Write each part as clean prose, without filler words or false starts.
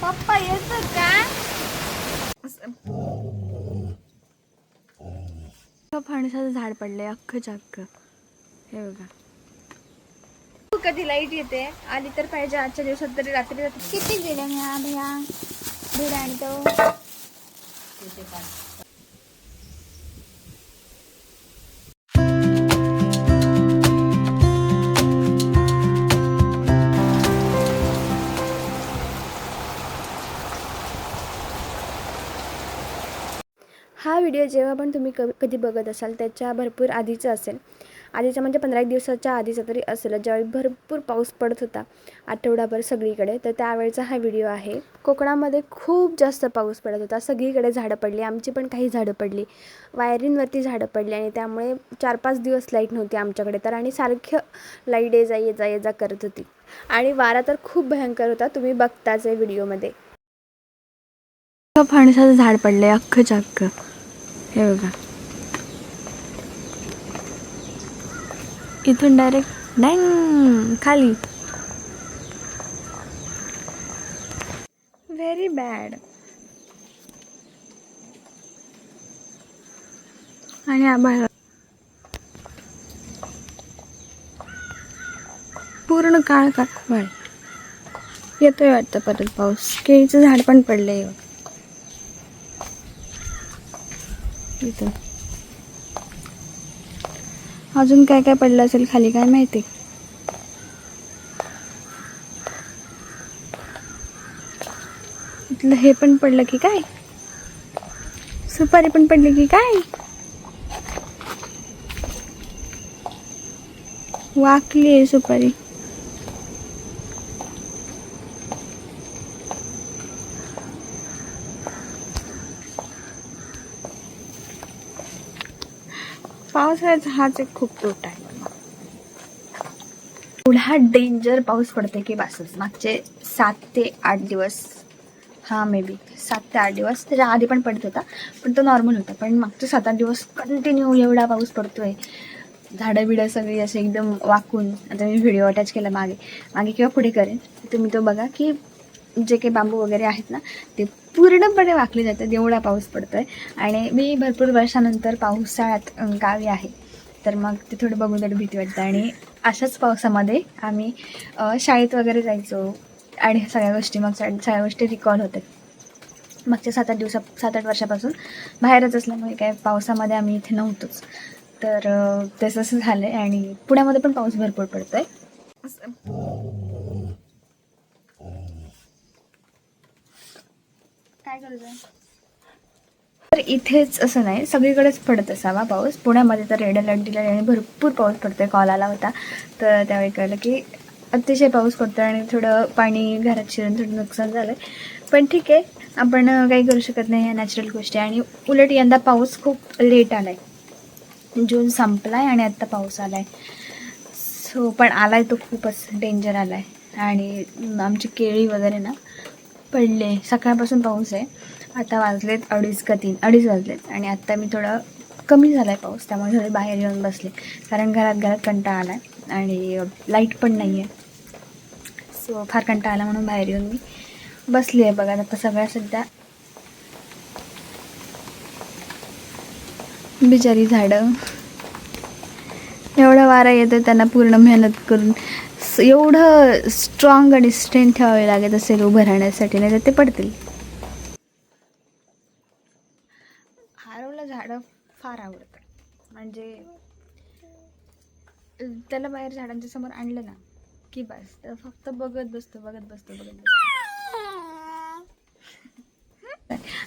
पप्पा येतं का? फणसाचं झाड पडलंय अख्खच्या अख्खं. हे बघा. कधी लाईट येते आली तर पाहिजे, आजच्या दिवसात तरी रात्री जाते. किती दिले मी भैया दूध आणि तो हा व्हिडिओ जेव्हा पण तुम्ही कधी बघत असाल त्याच्या भरपूर आधीचा असेल. आधीचा म्हणजे 15 दिवसाच्या आधीचा तरी असेल, ज्यावेळी भरपूर पाऊस पडत होता आठवडाभर सगळीकडे. तर त्यावेळेचा हा व्हिडिओ आहे. कोकणामध्ये खूप जास्त पाऊस पडत होता, सगळीकडे झाडं पडली, आमची पण काही झाडं पडली, वायरिंगवरती झाडं पडली आणि त्यामुळे 4-5 दिवस लाईट नव्हती आमच्याकडे तर. आणि सारखं लाईट ये जा करत होती आणि वारा तर खूप भयंकर होता, तुम्ही बघताच आहे व्हिडिओमध्ये. फणसाचं झाड पडलंय अख्खच्या अख्खं. हे बघा. इथून डायरेक्ट डँग खाली. Very bad. आणि आभाळ पूर्ण काळ काळ येतोय वाटतं परत पाऊस. केळीचं झाड पण पडलंय इथं. अजून काय काय पडलं असेल खाली काय माहिती. इथलं हे पण पडलं की काय, सुपारी पण पडली की काय. वाकली आहे सुपारी. पावसाळ्याचा हाच एक खूप तोटा आहे. एवढा डेंजर पाऊस पडते की बसच. मागचे 7 ते 8 दिवस, हा मे बी 7 ते 8 दिवस, त्याच्या आधी पण पडत होता पण तो नॉर्मल होता. पण मागचे 7-8 दिवस कंटिन्यू एवढा पाऊस पडतोय. झाडं बिडं सगळी असे एकदम वाकून. आता मी व्हिडिओ अटॅच केला मागे किंवा पुढे करेन, तुम्ही तो बघा की जे काही बांबू वगैरे आहेत ना ते पूर्णपणे वाकले जातात, एवढा पाऊस पडतोय. आणि मी भरपूर वर्षानंतर पावसाळ्यात गावी आहे, तर मग ते थोडं बघून थोडी भीती वाटते. आणि अशाच पावसामध्ये आम्ही शाळेत वगैरे जायचो आणि सगळ्या गोष्टी सगळ्या गोष्टी रिकॉल होते. मागच्या 7-8 वर्षापासून बाहेरच असल्यामुळे काय पावसामध्ये आम्ही इथे नव्हतोच. तर तसं झालं आहे. आणि पुण्यामध्ये पण पाऊस भरपूर पडतो आहे. काय करायचं तर इथेच असं नाही, सगळीकडेच पडत असावा पाऊस. पुण्यामध्ये तर रेड अलर्ट दिला आणि भरपूर पाऊस पडतोय. कॉल आला होता तर त्यावेळी कळलं की अतिशय पाऊस पडतो आणि थोडं पाणी घरात शिरून थोडं नुकसान झालं आहे. पण ठीक आहे, आपण काही करू शकत नाही, ह्या नॅचरल गोष्टी. आणि उलट यंदा पाऊस खूप लेट आला आहे. जून संपला आहे आणि आत्ता पाऊस आला आहे. सो पण आला आहे तो खूपच डेंजर आला आहे. आणि आमची केळी वगैरे ना पडले. सकाळपासून पाऊस आहे. आता वाजलेत 2:30 वाजलेत आणि आत्ता मी थोडं कमी झाला आहे पाऊस, त्यामुळे थोडे बाहेर येऊन बसले. कारण घरात कंटाळा आला आहे आणि लाईट पण नाही आहे. सो फार कंटाळा आला म्हणून बाहेर येऊन मी बसली आहे. बघा आता सगळ्या सध्या बिचारी झाडं. एवढा वारा येतो त्यांना पूर्ण मेहनत करून एवढं स्ट्रॉंग आणि स्ट्रेंथ ठेवावे लागत असेल उभं राहण्यासाठी, नाही तर ते पडतील. हारवलं झाडं फार आवडतं. म्हणजे त्याला बाहेर झाडांच्या समोर आणलं ना की बस तर फक्त बघत बसतो.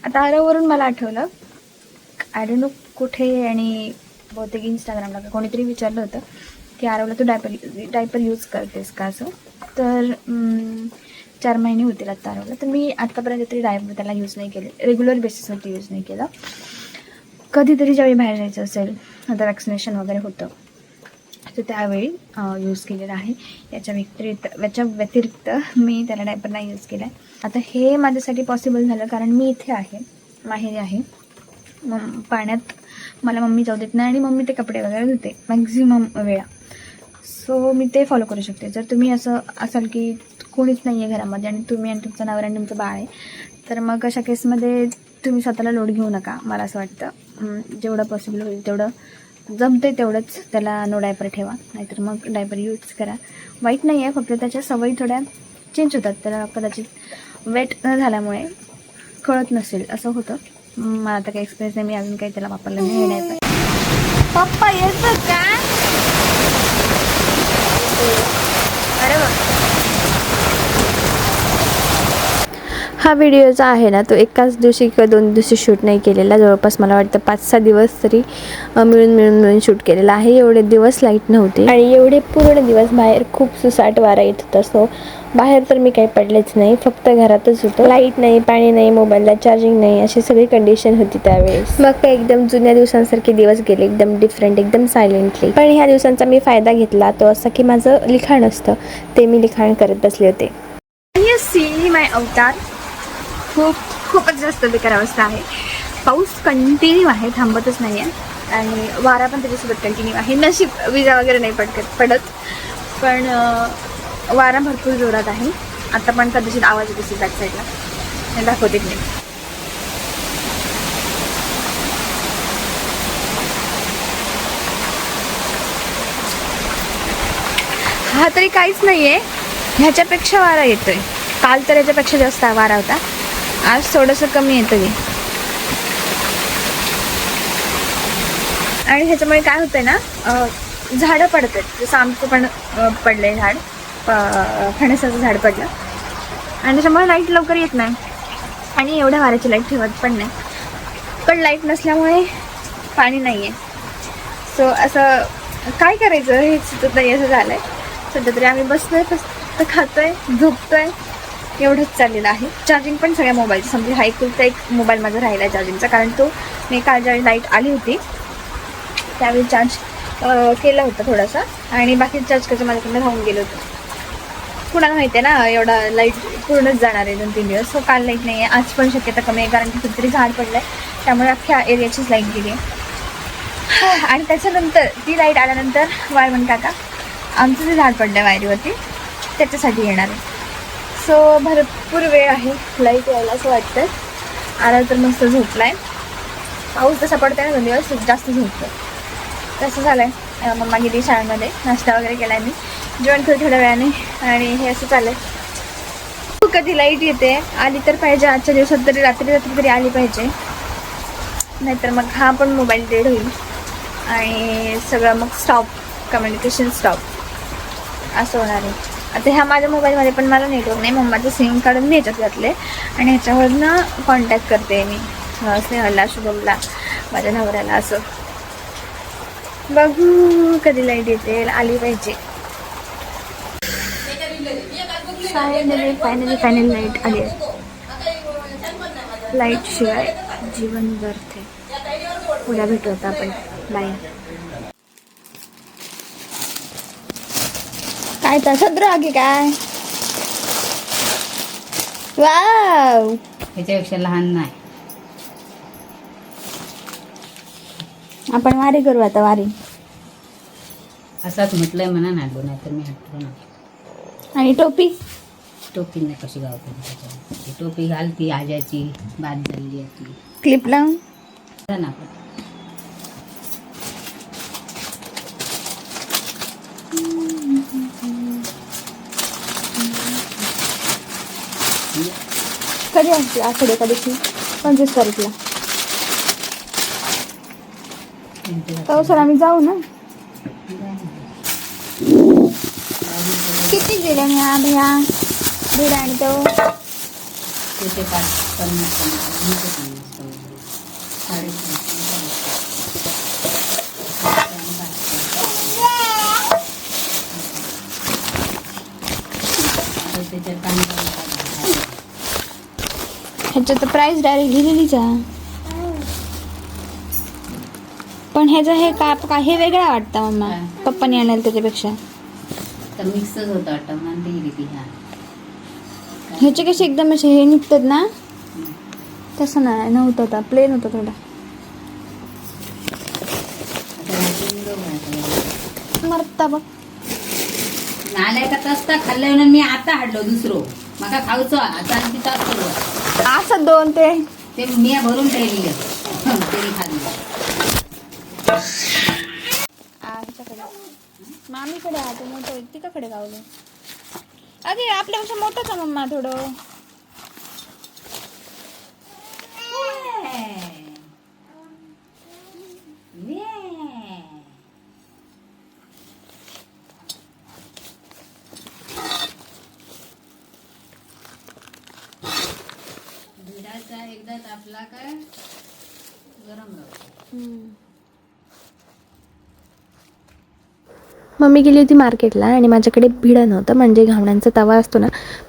आता आरववरून मला आठवलं, आय डोंट नो कुठे, आणि बहुतेक इंस्टाग्रामला कोणीतरी विचारलं होतं की आरवला तू डायपर यूज करतेस का असं. तर 4 महिने होतील आत्ता आरवला. तर मी आत्तापर्यंत तरी डायपर त्याला यूज नाही केले, रेग्युलर बेसिसवरती यूज नाही केलं. कधीतरी ज्यावेळी बाहेर जायचं असेल, आता वॅक्सिनेशन वगैरे होतं तर त्यावेळी यूज केलेलं आहे. याच्या व्यतिरिक्त मी त्याला डायपर नाही यूज केला आहे. आता हे माझ्यासाठी पॉसिबल झालं कारण मी इथे आहे, माहेरी आहे. पाण्यात मला मम्मी जाऊ देत नाही आणि मम्मी ते कपडे वगैरे धुते मॅक्झिमम वेळा. सो सो मी ते फॉलो करू शकते. जर तुम्ही असं असाल की कोणीच नाही आहे घरामध्ये आणि तुम्ही आणि तुमचं नवरा आणि तुमचं बाळ आहे, तर मग अशा केसमध्ये तुम्ही स्वतःला लोड घेऊ नका. मला असं वाटतं जेवढं पॉसिबल होईल तेवढं जमते तेवढंच त्याला नो डायपर ठेवा, नाहीतर मग डायपर यूज करा. वाईट नाही आहे, फक्त त्याच्या सवयी थोड्या चेंज होतात. त्याला कदाचित वेट न झाल्यामुळे कळत नसेल, असं होतं. मला आता काही एक्सपिरियन्स नाही, मी अजून काही त्याला वापरलं नाही डायपर. पप्पा येतं का? अरे वा. हा व्हिडिओ जो आहे ना, तो एकाच दिवशी किंवा 2 दिवशी शूट नाही केलेला. जवळपास मला वाटतं 5-6 दिवस तरी मिळून शूट केलेला आहे. एवढे दिवस लाईट नव्हती आणि एवढे पूर्ण दिवस बाहेर खूप सुसाट वारा येत होता. सो बाहेर तर मी काही पडलेच नाही, फक्त घरातच होतो. लाईट नाही, पाणी नाही, मोबाईलला चार्जिंग नाही, अशी सगळी कंडिशन होती त्यावेळेस. मग काय एकदम जुन्या दिवसांसारखे दिवस गेले, एकदम डिफरंट, एकदम सायलेंटली. पण ह्या दिवसांचा मी फायदा घेतला, तो असा की माझं लिखाण असतं ते मी लिखाण करत बसले होते. यू सी माय अवतार. खूपच जास्त बेकार अवस्था आहे. पाऊस कंटिन्यू आहे, थांबतच नाही आहे आणि वारा पण त्याच्यासोबत कंटिन्यू आहे. नशीब विजा वगैरे नाही पडत, पण वारा भरपूर जोरात आहे. आता पण कदाचित आवाज येत असेल बॅक साईडला, दाखवते मी. हा तरी काहीच नाही आहे, ह्याच्यापेक्षा वारा येतोय. काल तर ह्याच्यापेक्षा जास्त वारा होता, आज थोडंसं कमी येतं. आणि ह्याच्यामुळे काय होतंय ना, झाडं पडत आहेत. जसं आमचं पण पडलंय झाड, फणसाचं झाड पडलं आणि त्याच्यामुळे लाईट लवकर येत नाही आणि एवढ्या वाऱ्याची लाईट ठेवत पण नाही. पण लाईट नसल्यामुळे पाणी नाही आहे. सो असं काय करायचं हे सुचत नाही, असं झालं आहे. सध्या तरी आम्ही बसतोय, फक्त खातोय, झोपतोय, एवढंच चाललेलं आहे. चार्जिंग पण सगळ्या मोबाईलचं, समजा हा एकुलता एक मोबाईल माझा राहिला आहे चार्जिंगचा, कारण तो मी काल ज्यावेळी लाईट आली होती त्यावेळी चार्ज केला होता थोडासा आणि बाकी चार्ज करायचं माझ्याकडनं राहून गेलं होतं. कुणाला माहिती आहे ना, एवढा लाईट पूर्णच जाणार आहे 2-3 दिवस. सो काल लाईट नाही आहे, आज पण शक्यता कमी आहे, कारण की कुठेतरी झाड पडलं आहे, त्यामुळे अख्ख्या एरियाचीच लाईट गेली आहे. आणि त्याच्यानंतर ती लाईट आल्यानंतर वायरमन काका आमचं जे झाड पडलं आहे वायरीवरती त्याच्यासाठी येणार आहे. सो भरपूर वेळ आहे लाईट यायला असं वाटतं. आला तर मस्त झोपला आहे. पाऊस जसा पडतो ना 2 दिवस जास्त झोपतो, तसं झालं आहे. मम्मा गेली शाळेमध्ये, नाश्ता वगैरे केला आहे, मी जेवण करू थोड्या वेळाने आणि हे असं चाललं आहे. कधी लाईट येते, आली तर पाहिजे आजच्या दिवसात तरी, रात्री तरी आली पाहिजे, नाहीतर मग हा पण मोबाईल डेड होईल आणि सगळं मग स्टॉप, कम्युनिकेशन स्टॉप असं होणार आहे. आता ह्या माझ्या मोबाईलमध्ये पण मला नेटवर्क नाही, मम्माचं सिम काढून मी ह्याच्यात घातले आणि ह्याच्यावरनं कॉन्टॅक्ट करते मी स्नेहलला, शुभमला, माझ्या नवऱ्याला. असं बघू कधी लाईट येते, आली पाहिजे. फायनली लाईट आली आहे. लाईट शिवाय जीवन व्यर्थ आहे. उद्या भेटू आता आपण, बाय. काय तसंच रागी काय, वाव, ह्याच्यापेक्षा लहान नाही. आपण वारी करू आता, वारी. असाच म्हटलंय म्हणा ना, नाही तर मी हटलो ना. आणि टोपी टोपीने कशी गावते, टोपी घालती आजाची, बाद झाली ती क्लिप लावून ना. कधी असते आठवडे एकादशी? 25 तारीखला. तो सर आम्ही जाऊ ना. किती गेले ह्या भैया भेड आणि तो त्याचे 50 ह्याच्यात प्राइस डायरेक्ट लिहिलेलीच आहे, पण ह्याचं हे का हे वेगळा वाटतं मम्मा, पप्पानी आणेल त्याच्यापेक्षा. तर मिक्सच होतं वाटतं म्हणून ती गेली ती. ह्याचे कसे एकदम असे हे निघतात ना, तसं नाही नव्हतं, होता प्लेन होता थोडा. मरता बघ नाल्या का तसता खाल्लं म्हणून मी आता हाडलो दुसरो माका खाऊचो आता आणि तिथं असतो असं 2 ते मी भरून ठेवली तरी खाल्ली ह्याच्याकडे मामीकडे आहे मोठं तिकडे गावलं. अगे आपल्यापेक्षा मोठंच आहे मम्मा थोडं. भिडाचा एकदा तापला काय गरम राहतो. मम्मी गेली होती मार्केटला आणि माझ्याकडे भिडं नव्हतं, म्हणजे घावण्यांचा तवा असतो ना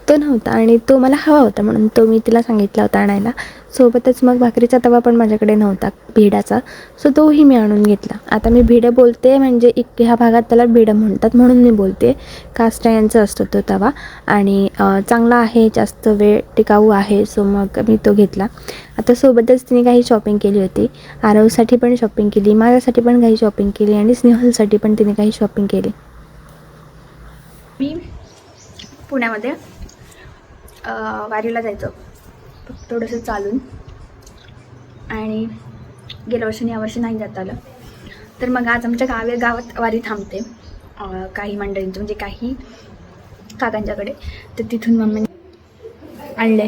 तो नव्हता आणि तो मला हवा होता म्हणून तो मी तिला सांगितला होता आणायला. सोबतच मग भाकरीचा तवा पण माझ्याकडे नव्हता भिडाचा, सो तोही मी आणून घेतला. आता मी भिडं बोलते म्हणजे ह्या भागात त्याला भिडं म्हणतात म्हणून मी बोलते. कास्ट आयर्नचा असतो तो तवा आणि चांगला आहे, जास्त वेळ टिकाऊ आहे, सो मग मी तो घेतला. आता सोबतच तिने काही शॉपिंग केली होती. आरवसाठी पण शॉपिंग केली, माझ्यासाठी पण काही शॉपिंग केली आणि स्नेहलसाठी पण तिने काही शॉपिंग केली. मी पुण्यामध्ये वारीला जायचं फक्त थोडंसं चालून, आणि गेल्या वर्षी आणि यावर्षी नाही जात आलं. तर मग आज आमच्या गावात वारी थांबते काही मंडळींचं, म्हणजे काही काकांच्याकडे. तर तिथून मम्मीने आणले.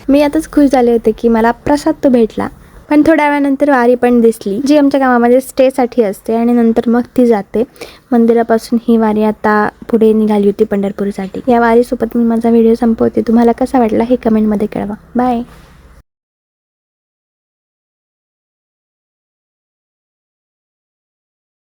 मी आताच खुश झाले होते की मला प्रसाद तो भेटला, पण थोड्या वेळानंतर वारी पण दिसली, जी आमच्या गावामध्ये स्टेसाठी असते आणि नंतर मग ती जाते. मंदिरापासून ही वारी आता पुढे निघाली होती पंढरपूरसाठी. या वारीसोबत मी माझा व्हिडिओ संपवते. तुम्हाला कसा वाटला हे कमेंटमध्ये कळवा. बाय.